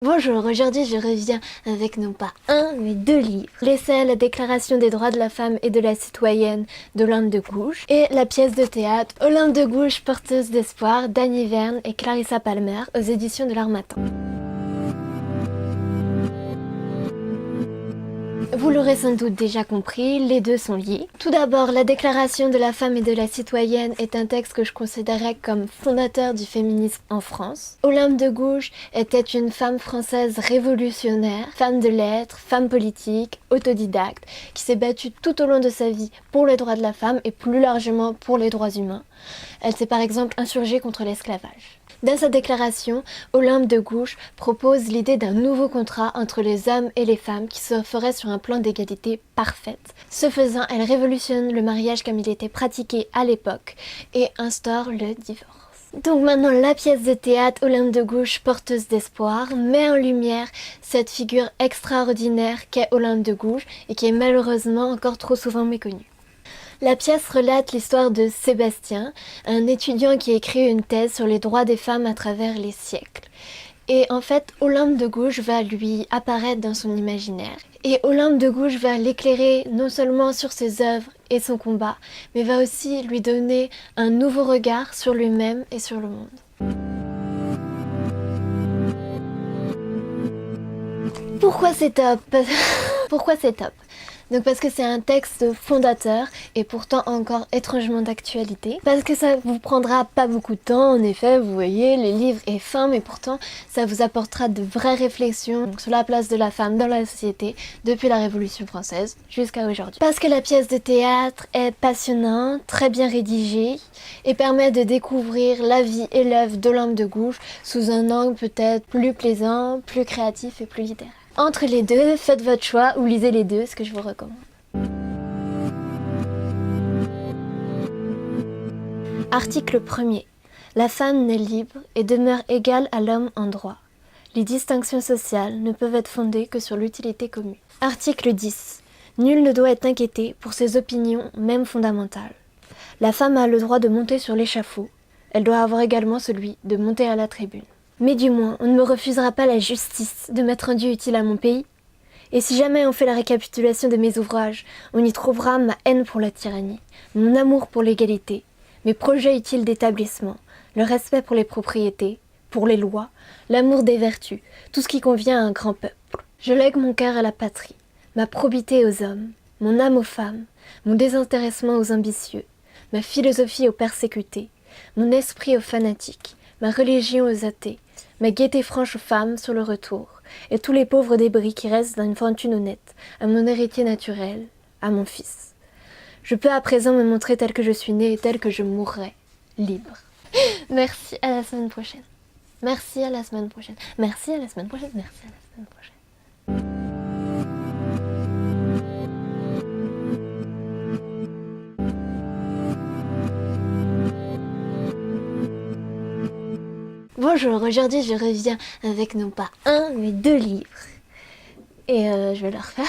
Bonjour, aujourd'hui je reviens avec non pas un, mais deux livres. L'essai La Déclaration des droits de la femme et de la citoyenne d'Olympe de Gouges et la pièce de théâtre Olympe de Gouges, porteuse d'espoir d'Annie Verne et Clarissa Palmer aux éditions de l'Harmattan. Vous l'aurez sans doute déjà compris, les deux sont liés. Tout d'abord, la Déclaration de la femme et de la citoyenne est un texte que je considérais comme fondateur du féminisme en France. Olympe de Gouges était une femme française révolutionnaire, femme de lettres, femme politique, autodidacte, qui s'est battue tout au long de sa vie pour les droits de la femme et plus largement pour les droits humains. Elle s'est par exemple insurgée contre l'esclavage. Dans sa déclaration, Olympe de Gouges propose l'idée d'un nouveau contrat entre les hommes et les femmes qui se ferait sur un plan d'égalité parfaite. Ce faisant, elle révolutionne le mariage comme il était pratiqué à l'époque et instaure le divorce. Donc maintenant, la pièce de théâtre Olympe de Gouges, porteuse d'espoir, met en lumière cette figure extraordinaire qu'est Olympe de Gouges et qui est malheureusement encore trop souvent méconnue. La pièce relate l'histoire de Sébastien, un étudiant qui écrit une thèse sur les droits des femmes à travers les siècles. Et en fait, Olympe de Gouges va lui apparaître dans son imaginaire. Et Olympe de Gouges va l'éclairer non seulement sur ses œuvres et son combat, mais va aussi lui donner un nouveau regard sur lui-même et sur le monde. Pourquoi c'est top? Pourquoi c'est top? Donc parce que c'est un texte fondateur et pourtant encore étrangement d'actualité. Parce que ça vous prendra pas beaucoup de temps, en effet, vous voyez, le livre est fin, mais pourtant ça vous apportera de vraies réflexions sur la place de la femme dans la société depuis la Révolution française jusqu'à aujourd'hui. Parce que la pièce de théâtre est passionnante, très bien rédigée et permet de découvrir la vie et l'œuvre d'Olympe de Gouges sous un angle peut-être plus plaisant, plus créatif et plus littéraire. Entre les deux, faites votre choix ou lisez les deux, ce que je vous recommande. Article 1er. La femme naît libre et demeure égale à l'homme en droit. Les distinctions sociales ne peuvent être fondées que sur l'utilité commune. Article 10. Nul ne doit être inquiété pour ses opinions, même fondamentales. La femme a le droit de monter sur l'échafaud. Elle doit avoir également celui de monter à la tribune. Mais du moins, on ne me refusera pas la justice de m'être rendu utile à mon pays. Et si jamais on fait la récapitulation de mes ouvrages, on y trouvera ma haine pour la tyrannie, mon amour pour l'égalité, mes projets utiles d'établissement, le respect pour les propriétés, pour les lois, l'amour des vertus, tout ce qui convient à un grand peuple. Je lègue mon cœur à la patrie, ma probité aux hommes, mon âme aux femmes, mon désintéressement aux ambitieux, ma philosophie aux persécutés, mon esprit aux fanatiques, ma religion aux athées, ma gaieté franche aux femmes sur le retour, et tous les pauvres débris qui restent dans une fortune honnête, à mon héritier naturel, à mon fils. Je peux à présent me montrer tel que je suis née et tel que je mourrai, libre. Merci, à la semaine prochaine. Merci, à la semaine prochaine. Merci, à la semaine prochaine. Merci, à la semaine prochaine. Bonjour, aujourd'hui je reviens avec non pas un, mais deux livres. Et je vais le refaire.